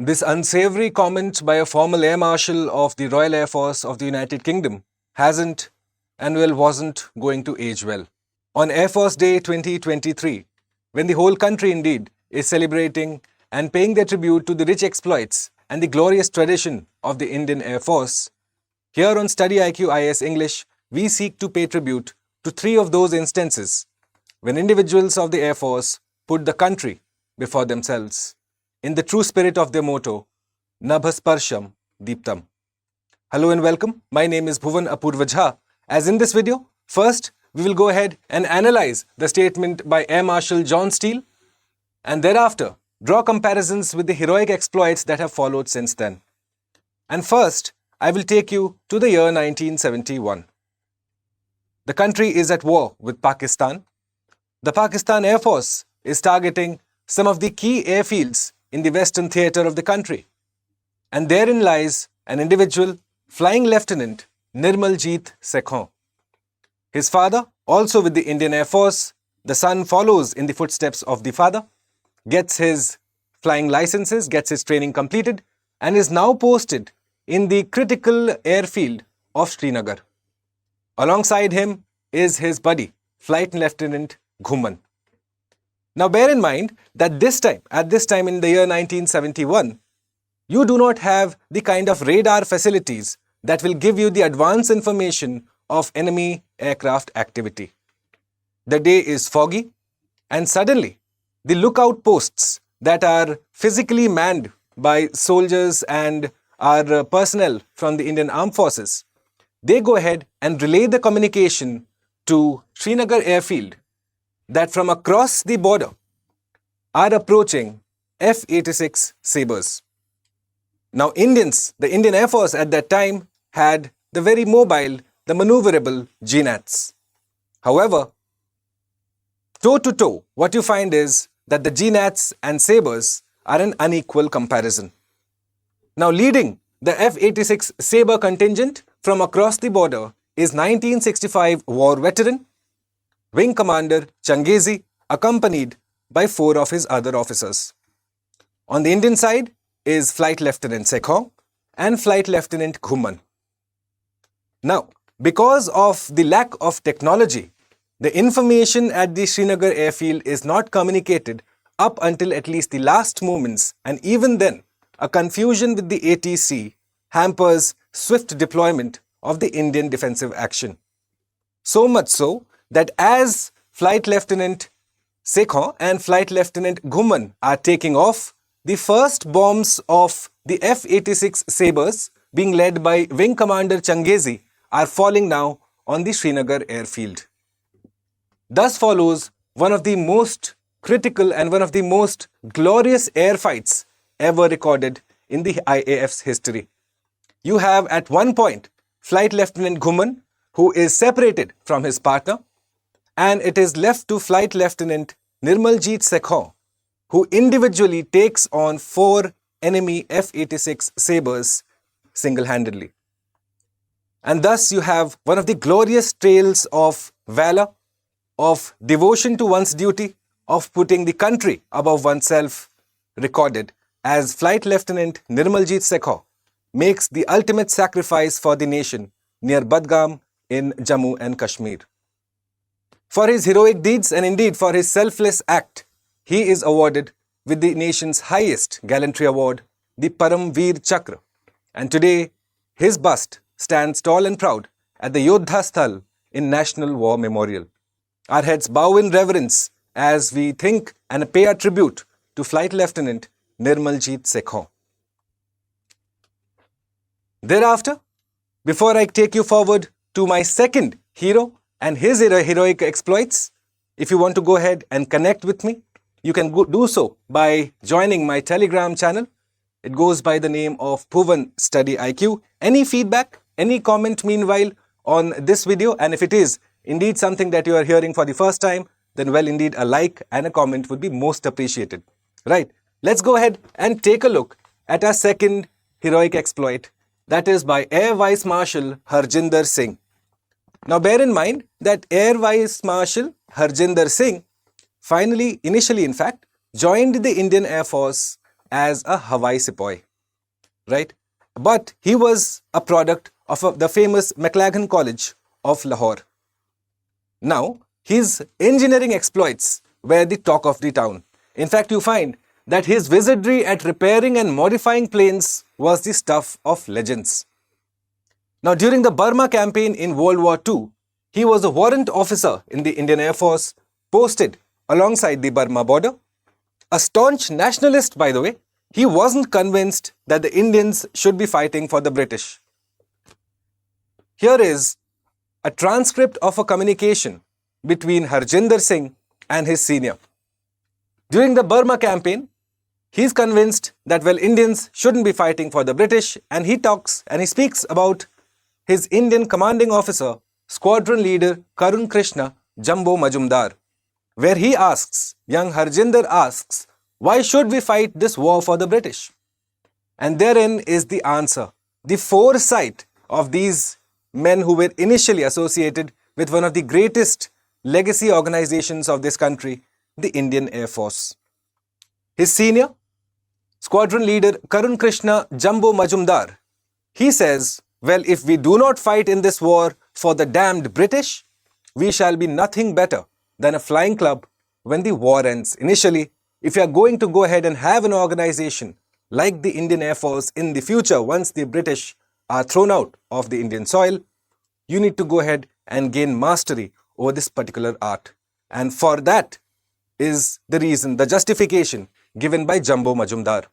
This unsavory comment by a former Air Marshal of the Royal Air Force of the United Kingdom hasn't and wasn't going to age well. On Air Force Day 2023, when the whole country indeed is celebrating and paying their tribute to the rich exploits and the glorious tradition of the Indian Air Force, here on StudyIQ IAS English, we seek to pay tribute to three of those instances when individuals of the Air Force put the country before themselves, in the true spirit of their motto, Nabhasparsham Deeptam. Hello and welcome. My name is Bhuvan Apurvajha. As in this video, first we will go ahead and analyze the statement by Air Marshal John Steele and thereafter draw comparisons with the heroic exploits that have followed since then. And first, I will take you to the year 1971. The country is at war with Pakistan. The Pakistan Air Force is targeting some of the key airfields in the western theatre of the country. And therein lies an individual, Flying Lieutenant Nirmaljeet Sekhon. His father, also with the Indian Air Force, the son follows in the footsteps of the father, gets his flying licenses, gets his training completed, and is now posted in the critical airfield of Srinagar. Alongside him is his buddy, Flight Lieutenant Ghumman. Now bear in mind that at this time in the year 1971, you do not have the kind of radar facilities that will give you the advanced information of enemy aircraft activity. The day is foggy, and suddenly the lookout posts that are physically manned by soldiers and our personnel from the Indian Armed Forces, they go ahead and relay the communication to Srinagar airfield that from across the border are approaching F-86 Sabres. Now the Indian Air Force at that time had the very mobile, the maneuverable GNATs. However, toe to toe, what you find is that the GNATs and Sabres are an unequal comparison. Now leading the F-86 Sabre contingent from across the border is 1965 war veteran, Wing Commander Changezi, accompanied by 4 of his other officers. On the Indian side is Flight Lieutenant Sekhon and Flight Lieutenant Ghumman. Now, because of the lack of technology, the information at the Srinagar airfield is not communicated up until at least the last moments, and even then, a confusion with the ATC hampers swift deployment of the Indian defensive action. So much so that as Flight Lieutenant Sekhon and Flight Lieutenant Ghumman are taking off, the first bombs of the F-86 Sabres, being led by Wing Commander Changezi, are falling now on the Srinagar airfield. Thus follows one of the most critical and one of the most glorious air fights ever recorded in the IAF's history. You have at one point Flight Lieutenant Ghumman, who is separated from his partner, and it is left to Flight Lieutenant Nirmaljeet Sekhon, who individually takes on 4 enemy F-86 Sabres single-handedly. And thus you have one of the glorious tales of valor, of devotion to one's duty, of putting the country above oneself recorded as Flight Lieutenant Nirmaljeet Sekhon makes the ultimate sacrifice for the nation near Budgam in Jammu and Kashmir. For his heroic deeds and indeed for his selfless act, he is awarded with the nation's highest gallantry award, the Param Veer Chakra. And today, his bust stands tall and proud at the Yodha Sthal in National War Memorial. Our heads bow in reverence as we think and pay our tribute to Flight Lieutenant Nirmaljeet Sekhon. Thereafter, before I take you forward to my second hero and his heroic exploits, if you want to go ahead and connect with me, you can do so by joining my Telegram channel. It goes by the name of Bhuvan Study IQ. Any feedback, any comment meanwhile on this video, and if it is indeed something that you are hearing for the first time, then well indeed a like and a comment would be most appreciated. Right, let's go ahead and take a look at our second heroic exploit, that is by Air Vice Marshal Harjinder Singh. Now bear in mind that Air Vice Marshal Harjinder Singh initially in fact, joined the Indian Air Force as a Hawaii sepoy, right? But he was a product of the famous McLagan College of Lahore. Now, his engineering exploits were the talk of the town. In fact, you find that his wizardry at repairing and modifying planes was the stuff of legends. Now, during the Burma campaign in World War II, he was a warrant officer in the Indian Air Force posted alongside the Burma border. A staunch nationalist, by the way, he wasn't convinced that the Indians should be fighting for the British. Here is a transcript of a communication between Harjinder Singh and his senior. During the Burma campaign, he's convinced that, well, Indians shouldn't be fighting for the British, and he talks and he speaks about his Indian commanding officer, squadron leader Karun Krishna Jumbo Majumdar, where he asks, young Harjinder asks, why should we fight this war for the British? And therein is the answer, the foresight of these men who were initially associated with one of the greatest legacy organizations of this country, the Indian Air Force. His senior, squadron leader Karun Krishna Jumbo Majumdar, he says, well, if we do not fight in this war for the damned British, we shall be nothing better than a flying club when the war ends. Initially, if you are going to go ahead and have an organization like the Indian Air Force in the future, once the British are thrown out of the Indian soil, you need to go ahead and gain mastery over this particular art. And for that is the reason, the justification given by Jumbo Majumdar.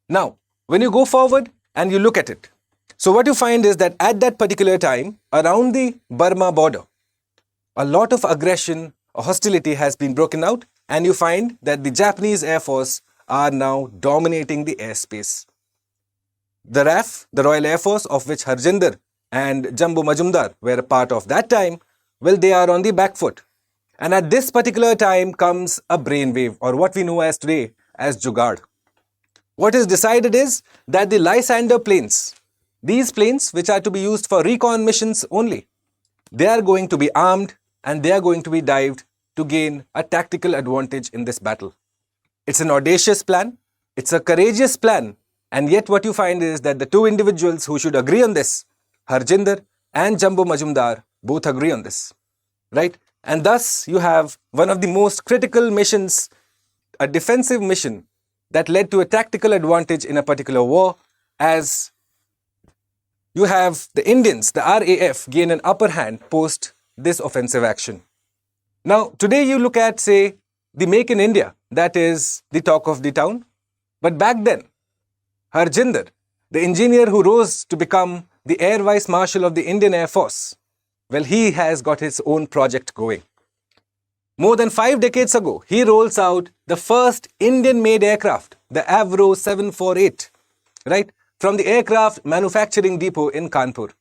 Now, when you go forward and you look at it, so what you find is that at that particular time, around the Burma border, a lot of aggression or hostility has been broken out, and you find that the Japanese Air Force are now dominating the airspace. The RAF, the Royal Air Force, of which Harjinder and Jumbo Majumdar were a part of that time, well, they are on the back foot. And at this particular time comes a brainwave, or what we know as today as Jugaad. What is decided is that the Lysander planes, these planes which are to be used for recon missions only, they are going to be armed and they are going to be dived to gain a tactical advantage in this battle. It's an audacious plan, it's a courageous plan, and yet what you find is that the two individuals who should agree on this, Harjinder and Jumbo Majumdar, both agree on this, right? And thus you have one of the most critical missions, a defensive mission that led to a tactical advantage in a particular war, as you have the Indians, the RAF, gain an upper hand post this offensive action. Now, today you look at, say, the Make in India, that is the talk of the town. But back then, Harjinder, the engineer who rose to become the Air Vice Marshal of the Indian Air Force, well, he has got his own project going. More than 5 decades ago, he rolls out the first Indian-made aircraft, the Avro 748, right, from the aircraft manufacturing depot in Kanpur.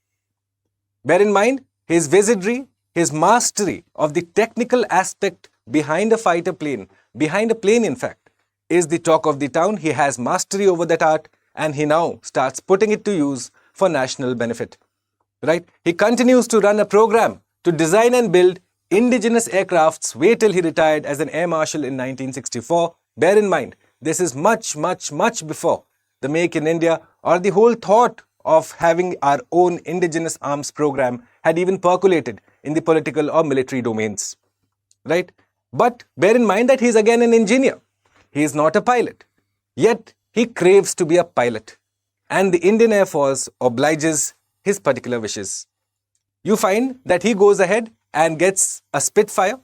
Bear in mind, his wizardry, his mastery of the technical aspect behind a fighter plane, behind a plane in fact, is the talk of the town. He has mastery over that art and he now starts putting it to use for national benefit, right? He continues to run a program to design and build indigenous aircrafts. Wait till he retired as an Air Marshal in 1964. Bear in mind, this is much before the Make in India or the whole thought of having our own indigenous arms program had even percolated in the political or military domains, right? But bear in mind that he is again an engineer. He is not a pilot. Yet he craves to be a pilot. And the Indian Air Force obliges his particular wishes. You find that he goes ahead and gets a Spitfire.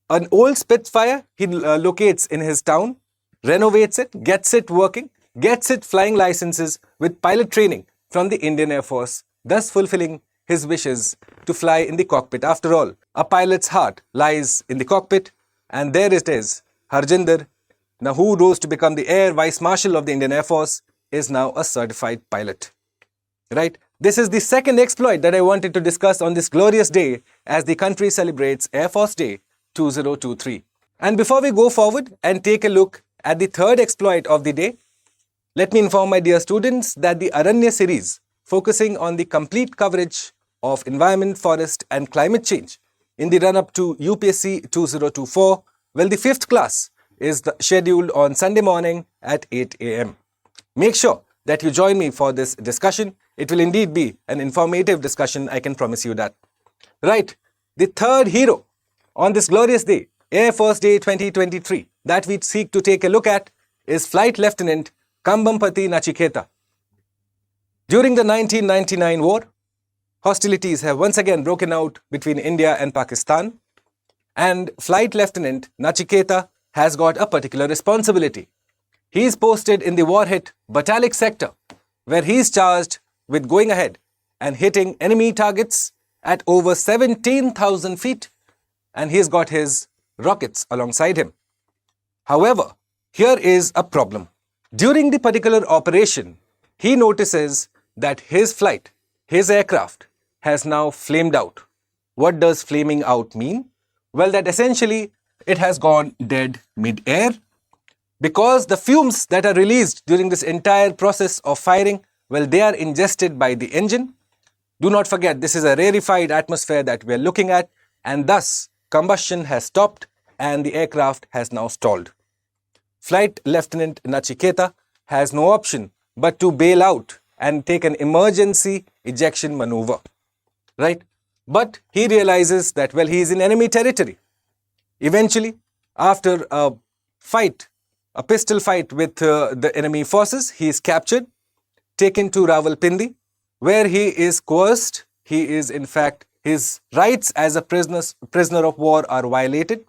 An old Spitfire he locates in his town, renovates it, gets it working, gets it flying licenses with pilot training from the Indian Air Force, thus fulfilling his wishes to fly in the cockpit. After all, a pilot's heart lies in the cockpit, and there it is. Harjinder, now who rose to become the Air Vice Marshal of the Indian Air Force, is now a certified pilot, right? This is the second exploit that I wanted to discuss on this glorious day as the country celebrates Air Force Day 2023. And before we go forward and take a look at the third exploit of the day, let me inform my dear students that the Aranya series, focusing on the complete coverage of environment, forest and climate change in the run-up to UPSC 2024, well, the 5th class is scheduled on Sunday morning at 8 a.m. Make sure that you join me for this discussion. It will indeed be an informative discussion, I can promise you that. Right, the third hero on this glorious day, Air Force Day 2023, that we seek to take a look at is Flight Lieutenant Kambampati Nachiketa. During the 1999 war, hostilities have once again broken out between India and Pakistan, and Flight Lieutenant Nachiketa has got a particular responsibility. He is posted in the war-hit Batalic sector, where he is charged with going ahead and hitting enemy targets at over 17,000 feet, and he's got his rockets alongside him. However, here is a problem. During the particular operation, he notices that his flight, his aircraft, has now flamed out. What does flaming out mean? Well, that essentially it has gone dead mid-air, because the fumes that are released during this entire process of firing, well, they are ingested by the engine. Do not forget, this is a rarefied atmosphere that we are looking at, and thus combustion has stopped and the aircraft has now stalled. Flight Lieutenant Nachiketa has no option but to bail out and take an emergency ejection maneuver, right? But he realizes that, well, he is in enemy territory. Eventually, after a pistol fight with the enemy forces, he is captured, taken to Rawalpindi, where he is coerced. He is, in fact, his rights as a prisoner of war are violated,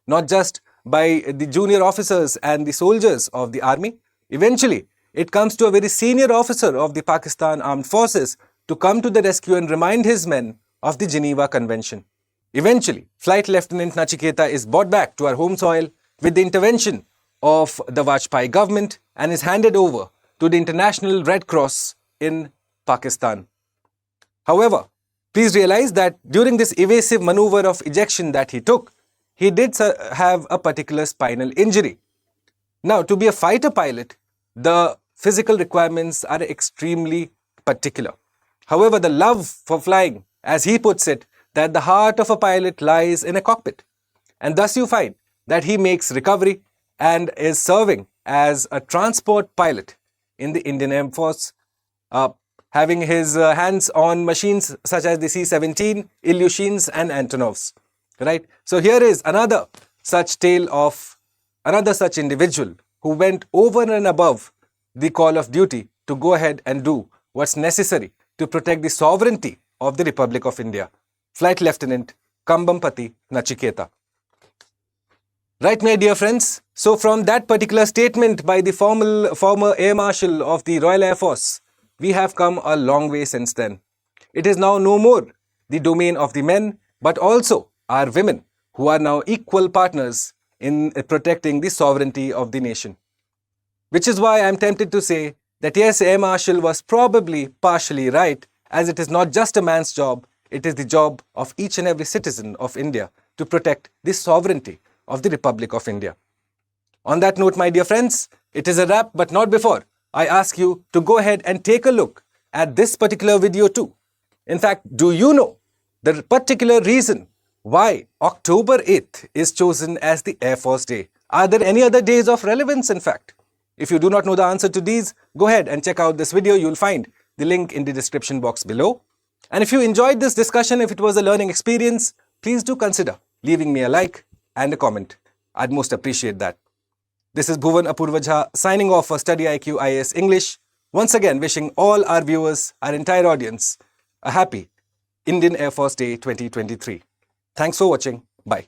not just by the junior officers and the soldiers of the army. Eventually, it comes to a very senior officer of the Pakistan Armed Forces to come to the rescue and remind his men of the Geneva Convention. Eventually, Flight Lieutenant Nachiketa is brought back to our home soil with the intervention of the Vajpayee government and is handed over to the International Red Cross in Pakistan. However, please realize that during this evasive maneuver of ejection that he took, he did have a particular spinal injury. Now, to be a fighter pilot, the physical requirements are extremely particular. However, the love for flying, as he puts it, that the heart of a pilot lies in a cockpit. And thus you find that he makes recovery and is serving as a transport pilot in the Indian Air Force, having his hands on machines such as the C-17, Ilyushins and Antonovs. Right? So here is another such tale of another such individual who went over and above the call of duty to go ahead and do what's necessary to protect the sovereignty of the Republic of India. Flight Lieutenant Kambampati Nachiketa. Right, my dear friends. So from that particular statement by the former Air Marshal of the Royal Air Force, we have come a long way since then. It is now no more the domain of the men, but also our women, who are now equal partners in protecting the sovereignty of the nation. Which is why I am tempted to say that yes, Air Marshal was probably partially right, as it is not just a man's job, it is the job of each and every citizen of India to protect the sovereignty of the Republic of India. On that note, my dear friends, it is a wrap, but not before I ask you to go ahead and take a look at this particular video too. In fact, do you know the particular reason why October 8th is chosen as the Air Force Day? Are there any other days of relevance, in fact? If you do not know the answer to these, go ahead and check out this video. You'll find the link in the description box below. And if you enjoyed this discussion, if it was a learning experience, please do consider leaving me a like and a comment. I'd most appreciate that. This is Bhuvan Apurva signing off for StudyIQ IAS English. Once again, wishing all our viewers, our entire audience, a happy Indian Air Force Day 2023. Thanks for watching. Bye.